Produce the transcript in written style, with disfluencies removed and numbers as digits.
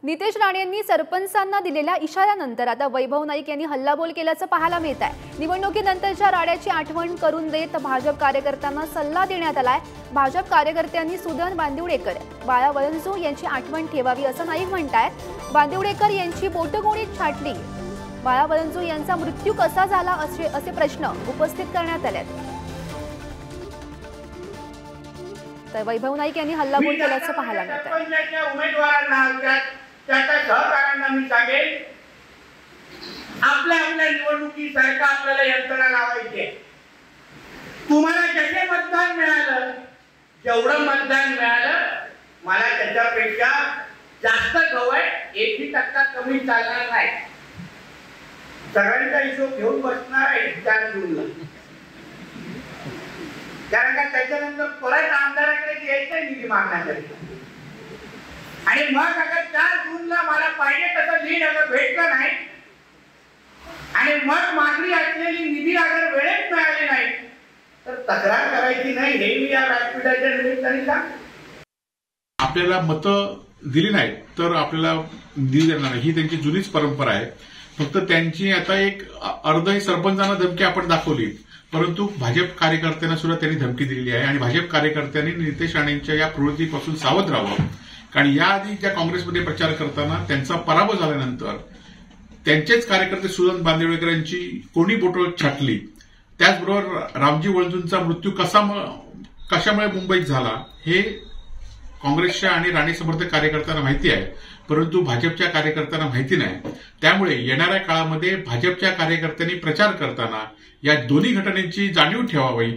नितेश राणे यांनी सरपंचांना दिलेल्या इशाऱ्यानंतर आता वैभव नाईक यांनी हल्लाबोल केल्याचं पाहायला मिळत आहे। निवडणुकीनंतरच्या राड्याची आठवण करून देत भाजप कार्यकर्त्यांना सल्ला देण्यात आलाय। भाजप कार्यकर्त्यांनी सुदन बांदिवडेकर, बाळा वळंजू यांची आठवण ठेवावी असं नाईक म्हणतायत। बांदिवडेकर यांची बोटगोणीत छाटली, बाळा वळंजू यांचा मृत्यू कसा झाला असे प्रश्न उपस्थित करण्यात आले। तर वैभव नाईक यांनी हल्लाबोल केल्याचं पाहायला मिळत आहे। उमेदवारांना त्याच्या सहकाऱ्यांना मी सांगेन, आपल्या निवडणुकीसारखं आपल्याला यंत्रणा लावायची। तुम्हाला जसे मतदान मिळालं, जेवढं मतदान मिळालं, मला त्याच्यापेक्षा जास्त हवंय, 1% कमी चालणार नाही। सगळ्यांचा हिशोब घेऊन बसणार आहे 4 जूनला, कारण का त्याच्यानंतर परत आमदाराकडे यायचं निधी मागण्यासाठी। आणि मग अगर 4 जूनला मला पाहिजे तसं लीड अगर भेटलं नाही आणि मग मागणी असलेली निधी अगर वेळेत मिळाली नाही तर तक्रार करायची नाही, हे मी या व्यासपीठाच्या निमित्ताने सांगतो। आपल्याला मतं दिली नाही तर आपल्याला निधी देणार नाही, ही त्यांची जुनीच परंपरा आहे। फक्त त्यांची आता एक अर्धही सरपंचांना धमकी आपण दाखवली, परंतु भाजप कार्यकर्त्यांना सुद्धा त्यांनी धमकी दिलेली आहे। आणि भाजप कार्यकर्त्यांनी नितेश राणेंच्या या प्रवृत्तीपासून सावध राहावं, कारण याआधी ज्या काँग्रेसमध्ये प्रचार करताना त्यांचा पराभव झाल्यानंतर त्यांचेच कार्यकर्ते सुदन बांदिवडेकर यांची कोणी बोटं छाटली। त्याचबरोबर रामजी वळंजूंचा मृत्यू कशामुळे मुंबईत झाला हे काँग्रेसच्या आणि राणे समर्थक कार्यकर्त्यांना माहिती आहे, परंतु भाजपच्या कार्यकर्त्यांना माहिती नाही। त्यामुळे येणाऱ्या काळामध्ये भाजपच्या कार्यकर्त्यांनी प्रचार करताना या दोन्ही घटनांची जाणीव ठेवावी।